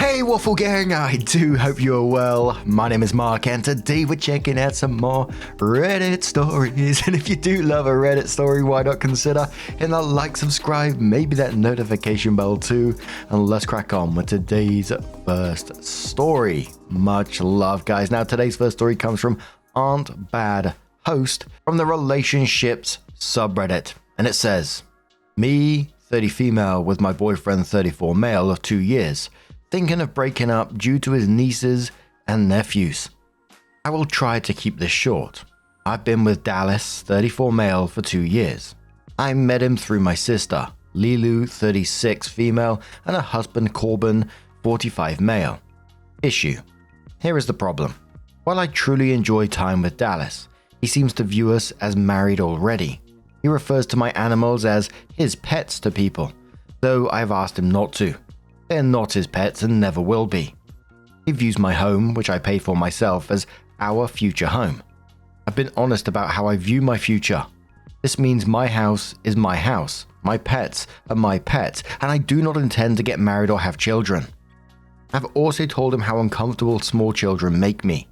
Hey Waffle Gang, I do hope you're well. My name is Mark and today we're checking out some more Reddit stories. And if you do love a Reddit story, why not consider hitting that like, subscribe, maybe that notification bell too. And let's crack on with today's first story. Much love, guys. Now today's first story comes from AuntBadHost from the Relationships subreddit. And it says, me, 30 female, with my boyfriend 34 male of 2 years. Thinking of breaking up due to his nieces and nephews. I will try to keep this short. I've been with Dallas, 34 male, for 2 years. I met him through my sister, Lilu, 36 female, and her husband Corbin, 45 male. Issue. Here is the problem. While I truly enjoy time with Dallas, he seems to view us as married already. He refers to my animals as his pets to people, though I've asked him not to. They are not his pets and never will be. He views my home, which I pay for myself, as our future home. I've been honest about how I view my future. This means my house is my house, my pets are my pets, and I do not intend to get married or have children. I've also told him how uncomfortable small children make me.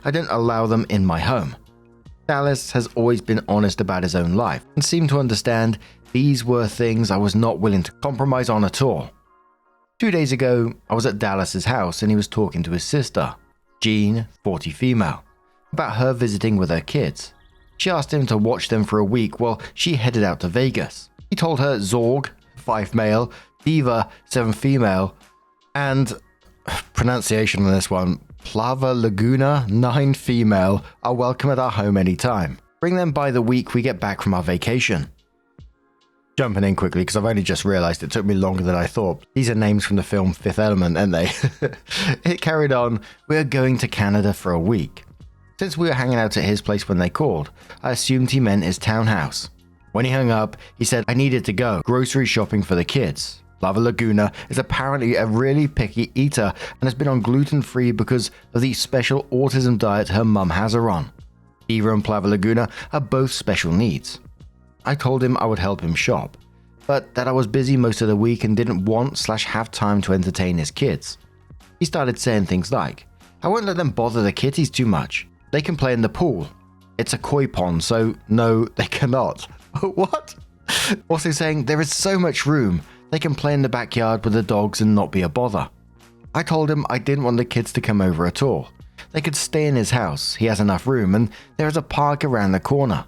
I don't allow them in my home. Dallas has always been honest about his own life and seemed to understand these were things I was not willing to compromise on at all. 2 days ago, I was at Dallas's house and he was talking to his sister, Jean, 40 female, about her visiting with her kids. She asked him to watch them for a week while she headed out to Vegas. He told her Zorg, 5 male, Diva, 7 female, and, pronunciation on this one, Plava Laguna, 9 female, are welcome at our home anytime. Bring them by the week we get back from our vacation. Jumping in quickly because I've only just realized it took me longer than I thought. These are names from the film Fifth Element, aren't they? It carried on. We are going to Canada for a week. Since we were hanging out at his place when they called, I assumed he meant his townhouse. When he hung up, he said I needed to go grocery shopping for the kids. Lava Laguna is apparently a really picky eater and has been on gluten-free because of the special autism diet her mum has her on. Eva and Plava Laguna are both special needs. I told him I would help him shop, but that I was busy most of the week and didn't want/have time to entertain his kids. He started saying things like, I won't let them bother the kitties too much. They can play in the pool. It's a koi pond, so no, they cannot. What? Also saying there is so much room. They can play in the backyard with the dogs and not be a bother. I told him I didn't want the kids to come over at all. They could stay in his house. He has enough room and there is a park around the corner.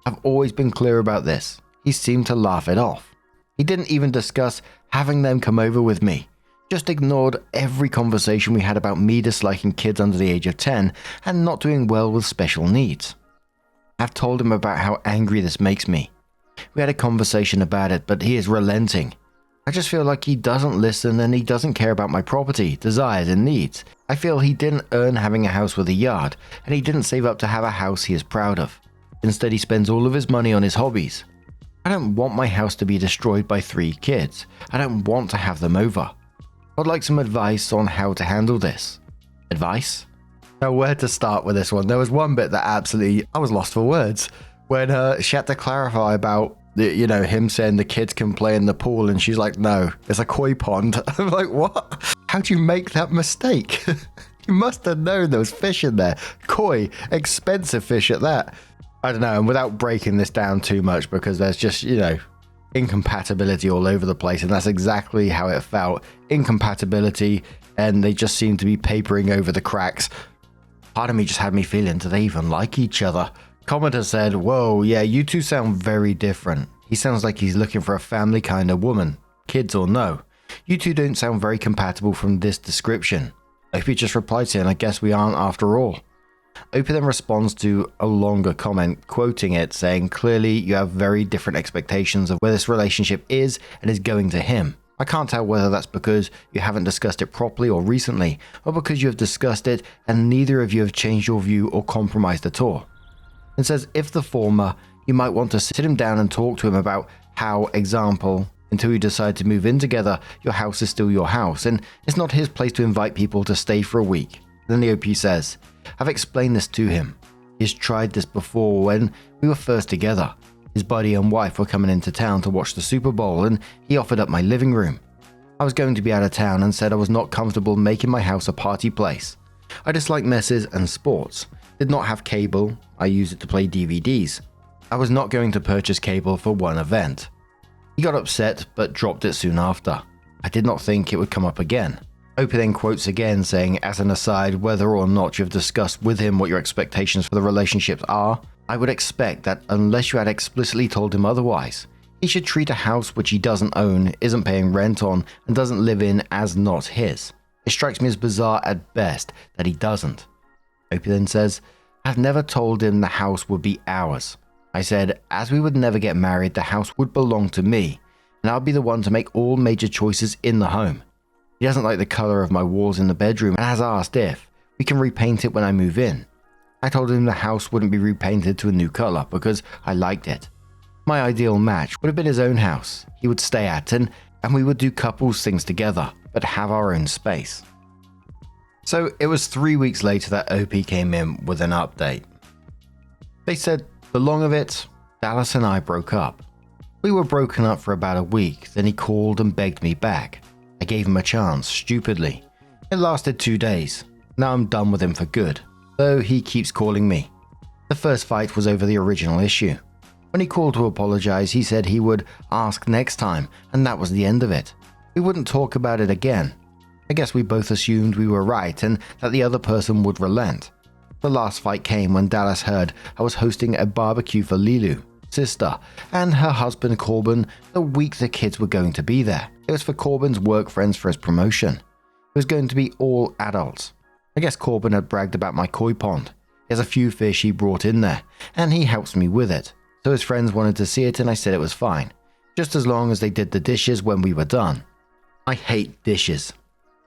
I've always been clear about this. He seemed to laugh it off. He didn't even discuss having them come over with me. Just ignored every conversation we had about me disliking kids under the age of 10 and not doing well with special needs. I've told him about how angry this makes me. We had a conversation about it, but he is relenting. I just feel like he doesn't listen and he doesn't care about my property, desires and needs. I feel he didn't earn having a house with a yard and he didn't save up to have a house he is proud of. Instead, he spends all of his money on his hobbies. I don't want my house to be destroyed by 3 kids. I don't want to have them over. I'd like some advice on how to handle this. Advice? Now, where to start with this one? There was one bit that absolutely, I was lost for words. When she had to clarify about, him saying the kids can play in the pool and she's like, no, it's a koi pond. I'm like, what? How'd you make that mistake? You must have known there was fish in there. Koi, expensive fish at that. I don't know, and without breaking this down too much because there's just, incompatibility all over the place, and that's exactly how it felt. Incompatibility, and they just seem to be papering over the cracks. Part of me just had me feeling, do they even like each other? Commenter said, whoa, yeah, you two sound very different. He sounds like he's looking for a family kind of woman, kids or no. You two don't sound very compatible from this description. Opie just replied saying, I guess we aren't after all. Opie then responds to a longer comment, quoting it, saying, clearly you have very different expectations of where this relationship is and is going to him. I can't tell whether that's because you haven't discussed it properly or recently, or because you have discussed it and neither of you have changed your view or compromised at all. And says, if the former, you might want to sit him down and talk to him about how, example, until you decide to move in together, your house is still your house, and it's not his place to invite people to stay for a week. Then the OP says, I've explained this to him. He's tried this before when we were first together. His buddy and wife were coming into town to watch the Super Bowl and he offered up my living room. I was going to be out of town and said I was not comfortable making my house a party place. I dislike messes and sports. Did not have cable. I used it to play DVDs. I was not going to purchase cable for one event. He got upset but dropped it soon after. I did not think it would come up again. Opie then quotes again saying, as an aside, whether or not you have discussed with him what your expectations for the relationships are, I would expect that unless you had explicitly told him otherwise, he should treat a house which he doesn't own, isn't paying rent on, and doesn't live in as not his. It strikes me as bizarre at best that he doesn't. Opie then says, I've never told him the house would be ours. I said, as we would never get married, the house would belong to me, and I'll be the one to make all major choices in the home. He doesn't like the color of my walls in the bedroom and has asked if we can repaint it when I move in. I told him the house wouldn't be repainted to a new color because I liked it. My ideal match would have been his own house he would stay at, and we would do couples things together, but have our own space. So it was 3 weeks later that OP came in with an update. They said, the long of it, Dallas and I broke up. We were broken up for about a week, then he called and begged me back. I gave him a chance, stupidly. It lasted 2 days. Now I'm done with him for good, though he keeps calling me. The first fight was over the original issue. When he called to apologize, he said he would ask next time, and that was the end of it. We wouldn't talk about it again. I guess we both assumed we were right and that the other person would relent. The last fight came when Dallas heard I was hosting a barbecue for Lilu, sister, and her husband Corbin the week the kids were going to be there. It was for Corbin's work friends for his promotion. It was going to be all adults. I guess Corbin had bragged about my koi pond. He has a few fish he brought in there, and he helps me with it. So his friends wanted to see it and I said it was fine, just as long as they did the dishes when we were done. I hate dishes.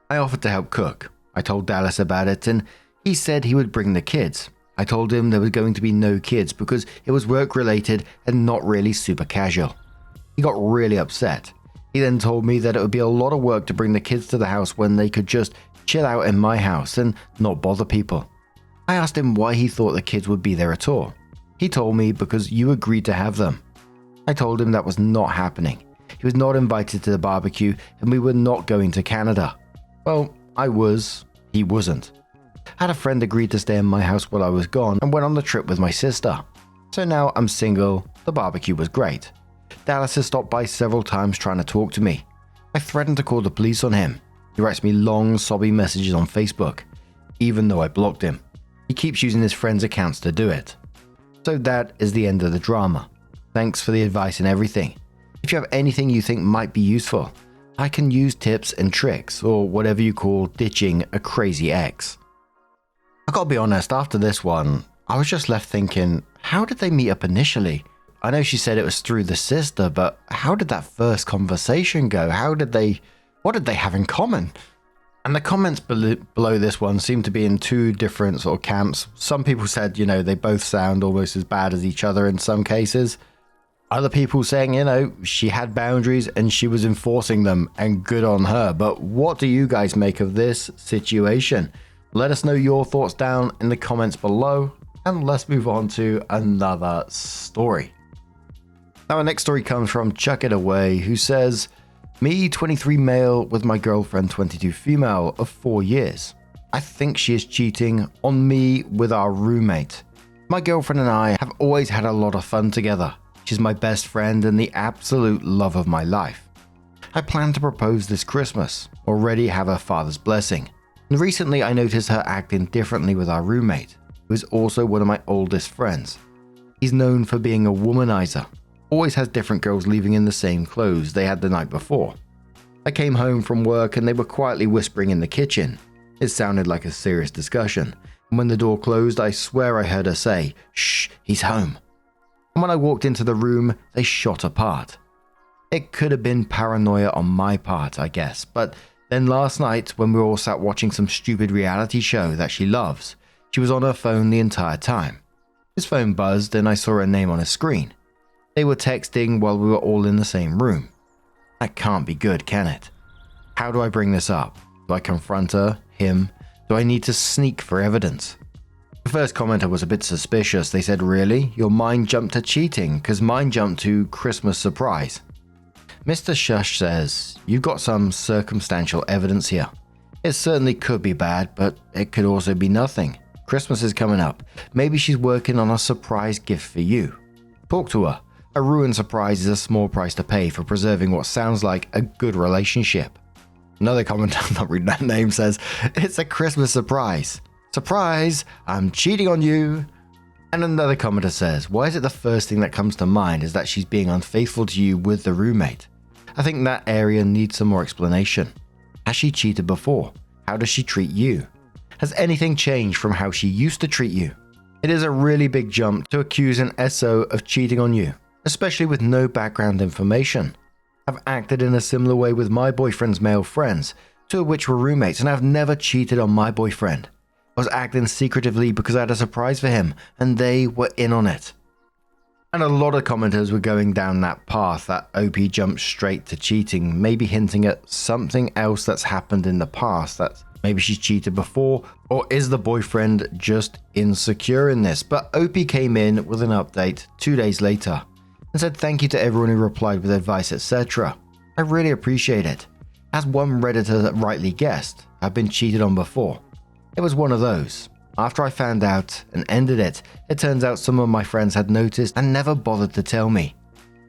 I offered to help cook. I told Dallas about it and he said he would bring the kids. I told him there was going to be no kids because it was work related and not really super casual. He got really upset. He then told me that it would be a lot of work to bring the kids to the house when they could just chill out in my house and not bother people. I asked him why he thought the kids would be there at all. He told me because you agreed to have them. I told him that was not happening. He was not invited to the barbecue and we were not going to Canada. Well, I was. He wasn't. I had a friend agreed to stay in my house while I was gone and went on the trip with my sister. So now I'm single. The barbecue was great. Dallas has stopped by several times trying to talk to me. I threatened to call the police on him. He writes me long, sobby messages on Facebook, even though I blocked him. He keeps using his friends' accounts to do it. So that is the end of the drama. Thanks for the advice and everything. If you have anything you think might be useful, I can use tips and tricks, or whatever you call ditching a crazy ex. I gotta be honest, after this one, I was just left thinking, how did they meet up initially? I know she said it was through the sister, but how did that first conversation go? What did they have in common? And the comments below this one seem to be in two different sort of camps. Some people said, they both sound almost as bad as each other in some cases. Other people saying, she had boundaries and she was enforcing them and good on her. But what do you guys make of this situation? Let us know your thoughts down in the comments below and let's move on to another story. Now our next story comes from chuckitaway, who says, me, 23 male, with my girlfriend, 22 female, of 4 years. I think she is cheating on me with our roommate. My girlfriend and I have always had a lot of fun together. She's my best friend and the absolute love of my life. I plan to propose this Christmas, already have her father's blessing. And recently I noticed her acting differently with our roommate, who is also one of my oldest friends. He's known for being a womanizer. Always has different girls leaving in the same clothes they had the night before. I came home from work and they were quietly whispering in the kitchen. It sounded like a serious discussion, and when the door closed, I swear I heard her say, "Shh, he's home." And when I walked into the room, they shot apart. It could have been paranoia on my part, I guess, but then last night, when we were all sat watching some stupid reality show that she loves, she was on her phone the entire time. His phone buzzed and I saw her name on his screen. They were texting while we were all in the same room. That can't be good, can it? How do I bring this up? Do I confront her, him? Do I need to sneak for evidence? The first commenter was a bit suspicious. They said, really? Your mind jumped to cheating? Because mine jumped to Christmas surprise. Mr. Shush says, "You've got some circumstantial evidence here. It certainly could be bad, but it could also be nothing. Christmas is coming up. Maybe she's working on a surprise gift for you. Talk to her. A ruined surprise is a small price to pay for preserving what sounds like a good relationship." Another commenter, I'm not reading that name, says, "It's a Christmas surprise. Surprise! I'm cheating on you." And another commenter says, "Why is it the first thing that comes to mind is that she's being unfaithful to you with the roommate? I think that area needs some more explanation. Has she cheated before? How does she treat you? Has anything changed from how she used to treat you? It is a really big jump to accuse an SO of cheating on you, especially with no background information. I've acted in a similar way with my boyfriend's male friends, two of which were roommates, and I've never cheated on my boyfriend. I was acting secretively because I had a surprise for him, and they were in on it." And a lot of commenters were going down that path, that OP jumped straight to cheating, maybe hinting at something else that's happened in the past, that maybe she's cheated before, or is the boyfriend just insecure in this? But OP came in with an update 2 days later and said thank you to everyone who replied with advice, etc. I really appreciate it. As one Redditor rightly guessed, I've been cheated on before. It was one of those. After I found out and ended it, it turns out some of my friends had noticed and never bothered to tell me.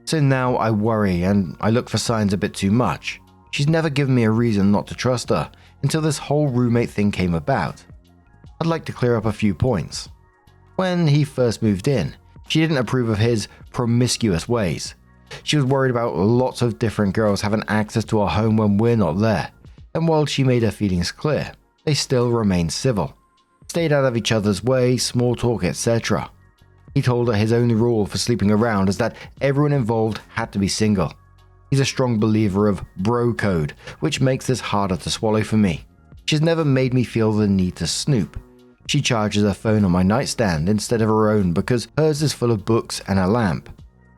So now I worry and I look for signs a bit too much. She's never given me a reason not to trust her until this whole roommate thing came about. I'd like to clear up a few points. When he first moved in, she didn't approve of his promiscuous ways. She was worried about lots of different girls having access to our home when we're not there, and while she made her feelings clear, they still remained civil. Stayed out of each other's way, small talk, etc. He told her his only rule for sleeping around is that everyone involved had to be single. He's a strong believer of bro code, which makes this harder to swallow for me. She's never made me feel the need to snoop. She charges her phone on my nightstand instead of her own because hers is full of books and a lamp.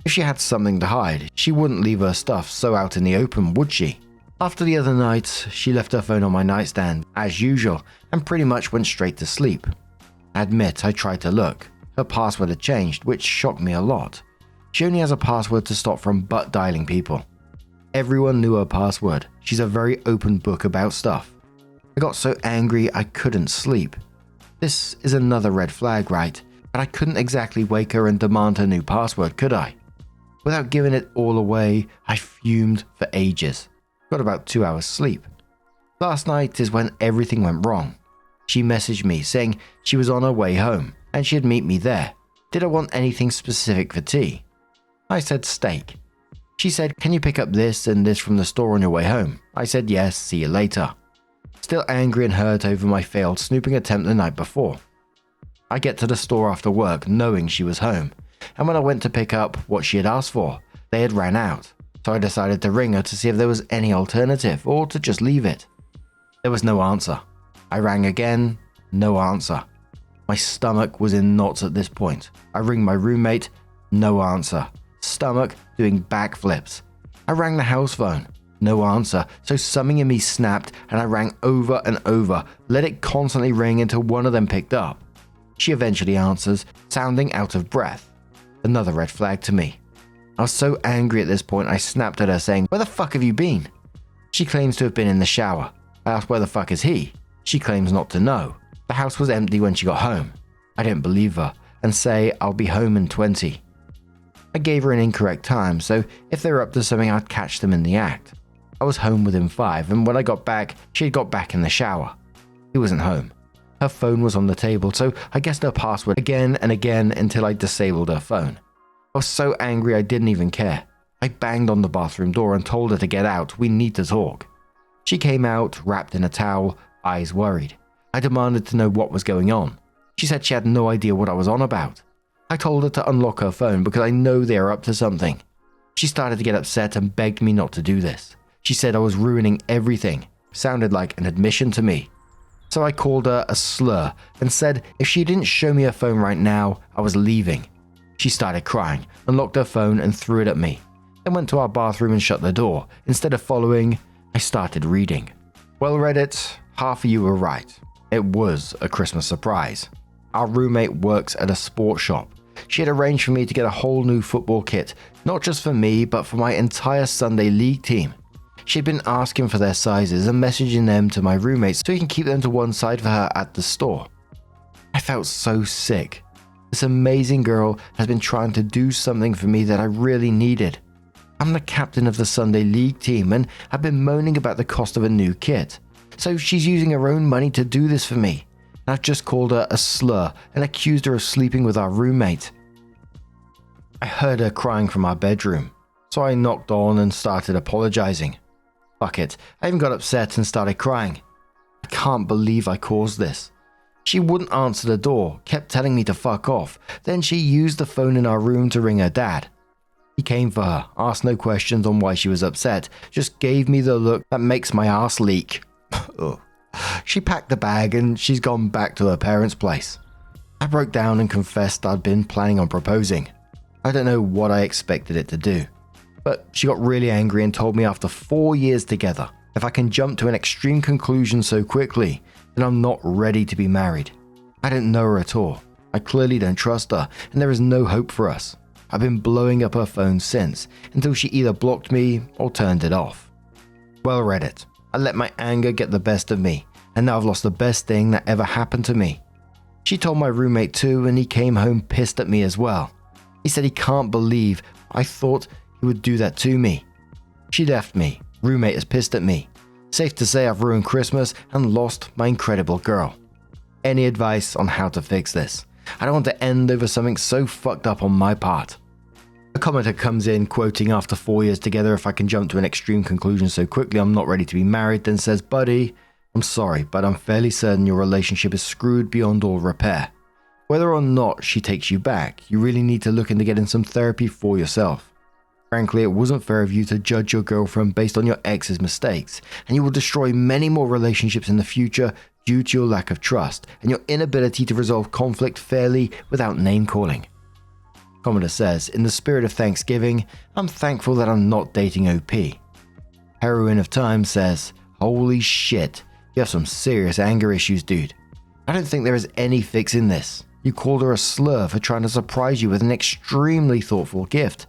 If she had something to hide, she wouldn't leave her stuff so out in the open, would she? After the other night, she left her phone on my nightstand, as usual, and pretty much went straight to sleep. I admit I tried to look. Her password had changed, which shocked me a lot. She only has a password to stop from butt dialing people. Everyone knew her password. She's a very open book about stuff. I got so angry I couldn't sleep. This is another red flag, right? But I couldn't exactly wake her and demand her new password, could I? Without giving it all away, I fumed for ages. Got about 2 hours sleep. Last night is when everything went wrong. She messaged me saying she was on her way home and she'd meet me there. Did I want anything specific for tea? I said steak. She said, "Can you pick up this and this from the store on your way home?" I said yes, see you later. Still angry and hurt over my failed snooping attempt the night before. I get to the store after work knowing she was home, and when I went to pick up what she had asked for, they had ran out. So I decided to ring her to see if there was any alternative or to just leave it. There was no answer. I rang again, no answer. My stomach was in knots at this point. I ring my roommate, no answer. Stomach doing backflips. I rang the house phone, no answer, so something in me snapped and I rang over and over, let it constantly ring until one of them picked up. She eventually answers, sounding out of breath. Another red flag to me. I was so angry at this point I snapped at her saying, "Where the fuck have you been?" She claims to have been in the shower. I asked where the fuck is he? She claims not to know. The house was empty when she got home. I didn't believe her and say I'll be home in 20. I gave her an incorrect time, so if they were up to something I'd catch them in the act. I was home within 5 and when I got back, she had got back in the shower. He wasn't home. Her phone was on the table, so I guessed her password again and again until I disabled her phone. I was so angry I didn't even care. I banged on the bathroom door and told her to get out, we need to talk. She came out, wrapped in a towel, eyes worried. I demanded to know what was going on. She said she had no idea what I was on about. I told her to unlock her phone because I know they are up to something. She started to get upset and begged me not to do this. She said I was ruining everything. Sounded like an admission to me. So I called her a slur and said if she didn't show me her phone right now, I was leaving. She started crying, unlocked her phone and threw it at me. Then went to our bathroom and shut the door. Instead of following, I started reading. Well, Reddit, half of you were right. It was a Christmas surprise. Our roommate works at a sports shop. she had arranged for me to get a whole new football kit, not just for me, but for my entire Sunday league team. She'd been asking for their sizes and messaging them to my roommates so he can keep them to one side for her at the store. I felt so sick. This amazing girl has been trying to do something for me that I really needed. I'm the captain of the Sunday league team and I've been moaning about the cost of a new kit. So she's using her own money to do this for me. And I've just called her a slur and accused her of sleeping with our roommate. I heard her crying from our bedroom, so I knocked on and started apologizing. Fuck it, I even got upset and started crying. I can't believe I caused this. She wouldn't answer the door, kept telling me to fuck off. Then she used the phone in our room to ring her dad. He came for her, asked no questions on why she was upset, just gave me the look that makes my ass leak. She packed the bag and she's gone back to her parents' place. I broke down and confessed I'd been planning on proposing. I don't know what I expected it to do. But she got really angry and told me after 4 years together, if I can jump to an extreme conclusion so quickly, then I'm not ready to be married. I don't know her at all. I clearly don't trust her, and there is no hope for us. I've been blowing up her phone since, until she either blocked me or turned it off. Well, Reddit, I let my anger get the best of me, and now I've lost the best thing that ever happened to me. She told my roommate too, and he came home pissed at me as well. He said he can't believe I thought he would do that to me. She left me. Roommate is pissed at me. Safe to say I've ruined Christmas and lost my incredible girl. Any advice on how to fix this? I don't want to end over something so fucked up on my part. A commenter comes in quoting after 4 years together, if I can jump to an extreme conclusion so quickly I'm not ready to be married, then says, buddy, I'm sorry, but I'm fairly certain your relationship is screwed beyond all repair. Whether or not she takes you back, you really need to look into getting some therapy for yourself. Frankly, it wasn't fair of you to judge your girlfriend based on your ex's mistakes, and you will destroy many more relationships in the future due to your lack of trust and your inability to resolve conflict fairly without name-calling. Commenter says, in the spirit of Thanksgiving, I'm thankful that I'm not dating OP. Heroine of Time says, holy shit, you have some serious anger issues, dude. I don't think there is any fix in this. You called her a slur for trying to surprise you with an extremely thoughtful gift.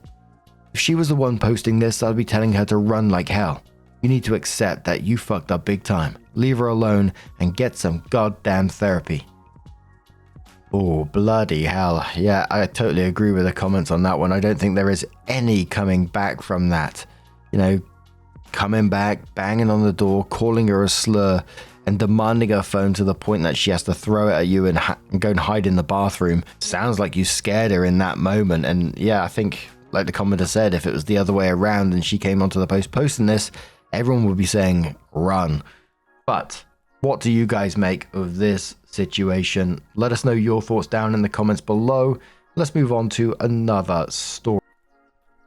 If she was the one posting this, I'd be telling her to run like hell. You need to accept that you fucked up big time, leave her alone, and get some goddamn therapy. Oh, bloody hell. Yeah, I totally agree with the comments on that one. I don't think there is any coming back from that. You know, coming back, banging on the door, calling her a slur, and demanding her phone to the point that she has to throw it at you and go and hide in the bathroom. Sounds like you scared her in that moment. And yeah, I think, like the commenter said, if it was the other way around and she came onto the post posting this, everyone would be saying, run. But what do you guys make of this situation? Let us know your thoughts down in the comments below. Let's move on to another story.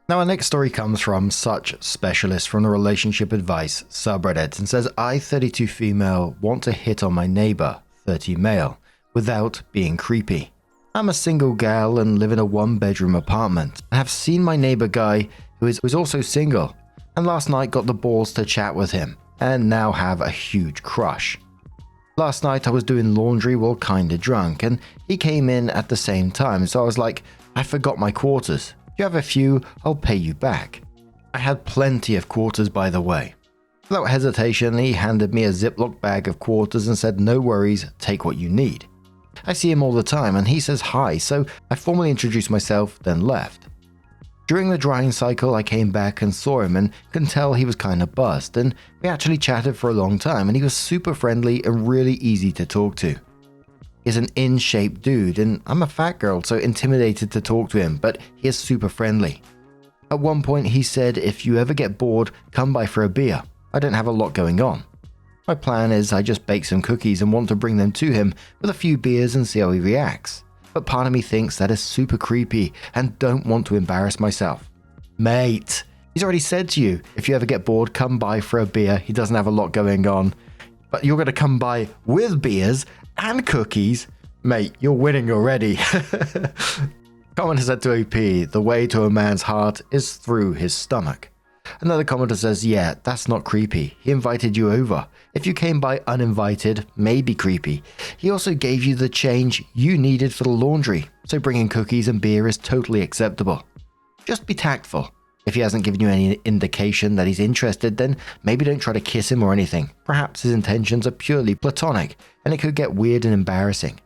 Now, our next story comes from SuchSpecialist from the Relationship Advice subreddit and says, I, 32 female, want to hit on my neighbor, 30 male, without being creepy. I'm a single gal and live in a 1-bedroom apartment. I have seen my neighbor guy who is also single, and last night got the balls to chat with him, and now have a huge crush. Last night I was doing laundry while kinda drunk, and he came in at the same time, so I was like, I forgot my quarters. If you have a few, I'll pay you back. I had plenty of quarters, by the way. Without hesitation, he handed me a Ziploc bag of quarters and said, no worries, take what you need. I see him all the time and he says hi, so I formally introduced myself, then left. During the drying cycle, I came back and saw him and could tell he was kinda buzzed, and we actually chatted for a long time and he was super friendly and really easy to talk to. He's an in-shape dude and I'm a fat girl, so intimidated to talk to him, but he is super friendly. At one point he said, if you ever get bored, come by for a beer. I don't have a lot going on. My plan is I just bake some cookies and want to bring them to him with a few beers and see how he reacts. But part of me thinks that is super creepy and don't want to embarrass myself. Mate, he's already said to you, if you ever get bored, come by for a beer. He doesn't have a lot going on. But you're going to come by with beers and cookies? Mate, you're winning already. Commenter said to OP, the way to a man's heart is through his stomach. Another commenter says, yeah, that's not creepy. He invited you over. If you came by uninvited, maybe creepy. He also gave you the change you needed for the laundry, so bringing cookies and beer is totally acceptable. Just be tactful. If he hasn't given you any indication that he's interested, then maybe don't try to kiss him or anything. Perhaps his intentions are purely platonic, and it could get weird and embarrassing.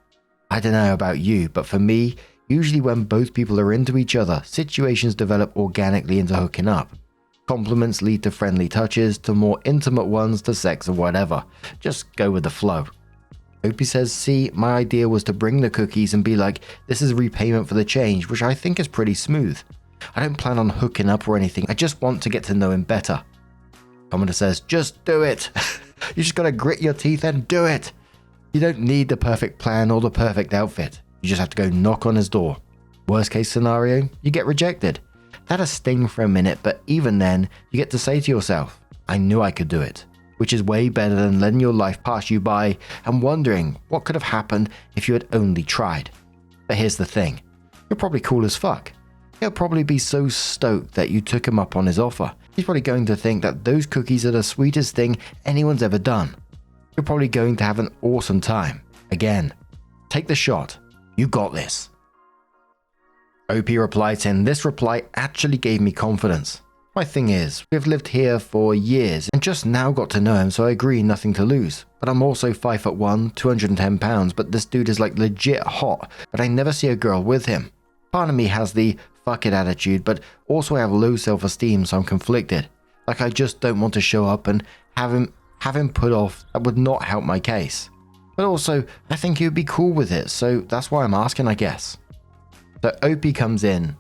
I don't know about you, but for me, usually when both people are into each other, situations develop organically into hooking up. Compliments lead to friendly touches, to more intimate ones, to sex or whatever. Just go with the flow. Opie says, see, my idea was to bring the cookies and be like, this is repayment for the change, which I think is pretty smooth. I don't plan on hooking up or anything, I just want to get to know him better. Commenter says, just do it. You just gotta grit your teeth and do it. You don't need the perfect plan or the perfect outfit. You just have to go knock on his door. Worst case scenario, you get rejected. That'll sting for a minute, but even then, you get to say to yourself, I knew I could do it. Which is way better than letting your life pass you by and wondering what could have happened if you had only tried. But here's the thing, you're probably cool as fuck. He'll probably be so stoked that you took him up on his offer. He's probably going to think that those cookies are the sweetest thing anyone's ever done. You're probably going to have an awesome time. Again, take the shot. You got this. OP replied saying, this reply actually gave me confidence. My thing is, we've lived here for years and just now got to know him, so I agree, nothing to lose. But I'm also 5'1", 210 pounds, but this dude is like legit hot, but I never see a girl with him. Part of me has the fuck it attitude, but also I have low self-esteem, so I'm conflicted. Like I just don't want to show up and have him put off. That would not help my case. But also, I think he would be cool with it, so that's why I'm asking, I guess. So OP comes in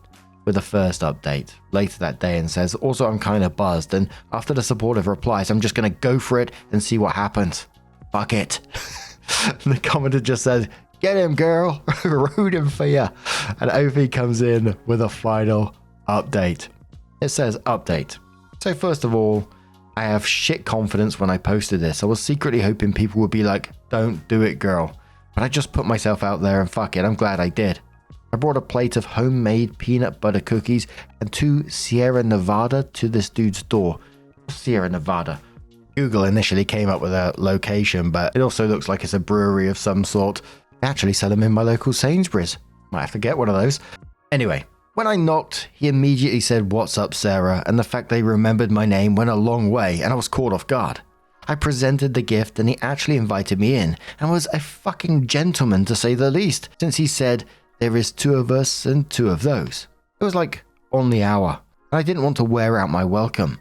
with the first update later that day and says, also I'm kind of buzzed, and after the supportive replies, I'm just going to go for it and see what happens. Fuck it. The commenter just said, get him, girl. Rooting for ya. And OP comes in with a final update. It says update. So first of all, I have shit confidence when I posted this. I was secretly hoping people would be like, don't do it, girl. But I just put myself out there and fuck it, I'm glad I did. I brought a plate of homemade peanut butter cookies and 2 Sierra Nevada to this dude's door. Sierra Nevada. Google initially came up with a location, but it also looks like it's a brewery of some sort. They actually sell them in my local Sainsbury's. Might have to get one of those. Anyway, when I knocked, he immediately said, what's up, Sarah? And the fact they remembered my name went a long way, and I was caught off guard. I presented the gift, and he actually invited me in, and was a fucking gentleman to say the least, since he said, there is 2 of us and 2 of those. It was like on the hour, and I didn't want to wear out my welcome.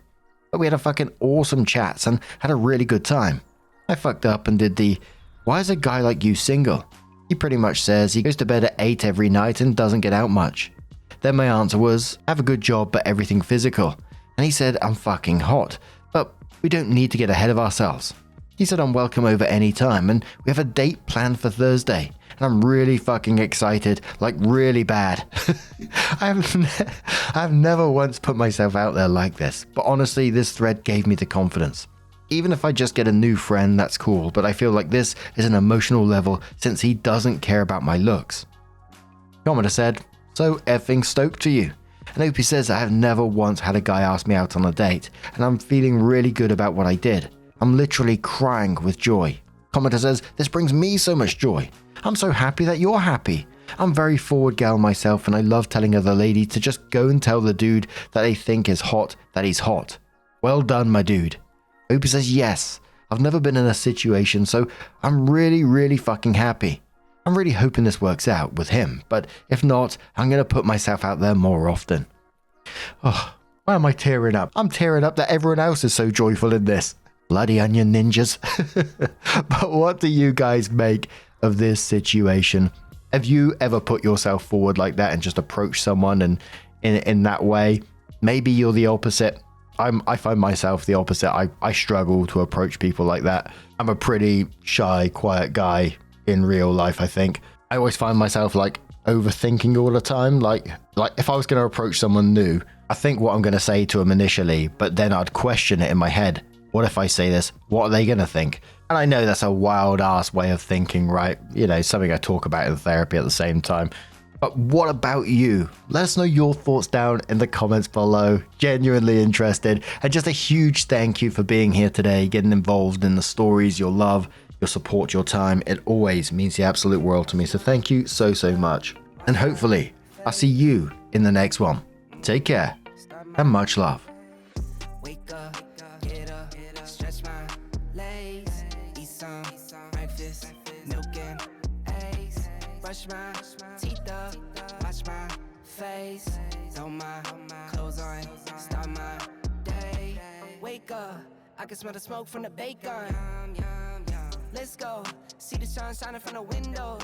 But we had a fucking awesome chats and had a really good time. I fucked up and did the, why is a guy like you single? He pretty much says he goes to bed at 8 every night and doesn't get out much. Then my answer was, have a good job but everything physical. And he said, I'm fucking hot, but we don't need to get ahead of ourselves. He said I'm welcome over any time, and we have a date planned for Thursday. And I'm really fucking excited, like really bad. I've never once put myself out there like this, but honestly, this thread gave me the confidence. Even if I just get a new friend, that's cool, but I feel like this is an emotional level since he doesn't care about my looks. Commenter said, so effing stoked to you. And OP says I have never once had a guy ask me out on a date, and I'm feeling really good about what I did. I'm literally crying with joy. Commenter says, this brings me so much joy. I'm so happy that you're happy. I'm very forward gal myself, and I love telling other ladies to just go and tell the dude that they think is hot that he's hot. Well done, my dude. OP says, yes. I've never been in a situation, so I'm really fucking happy. I'm really hoping this works out with him, but if not, I'm going to put myself out there more often. Oh, why am I tearing up? I'm tearing up that everyone else is so joyful in this. Bloody onion ninjas. But what do you guys make of this situation? Have you ever put yourself forward like that and just approach someone and in that way? Maybe you're the opposite. I find myself the opposite. I struggle to approach people like that. I'm a pretty shy, quiet guy in real life, I think. I always find myself like overthinking all the time. Like if I was going to approach someone new, I think what I'm going to say to them initially, but then I'd question it in my head. What if I say this? What are they going to think? And I know that's a wild ass way of thinking, right? You know, something I talk about in therapy at the same time. But what about you? Let us know your thoughts down in the comments below. Genuinely interested. And just a huge thank you for being here today, getting involved in the stories, your love, your support, your time. It always means the absolute world to me. So thank you so much. And hopefully I'll see you in the next one. Take care and much love. Wake up, get up, stretch my legs, eat some breakfast, milk and eggs, brush my teeth up, wash my face, throw my clothes on, start my day. Wake up, I can smell the smoke from the bacon. Let's go, see the sun shining from the windows.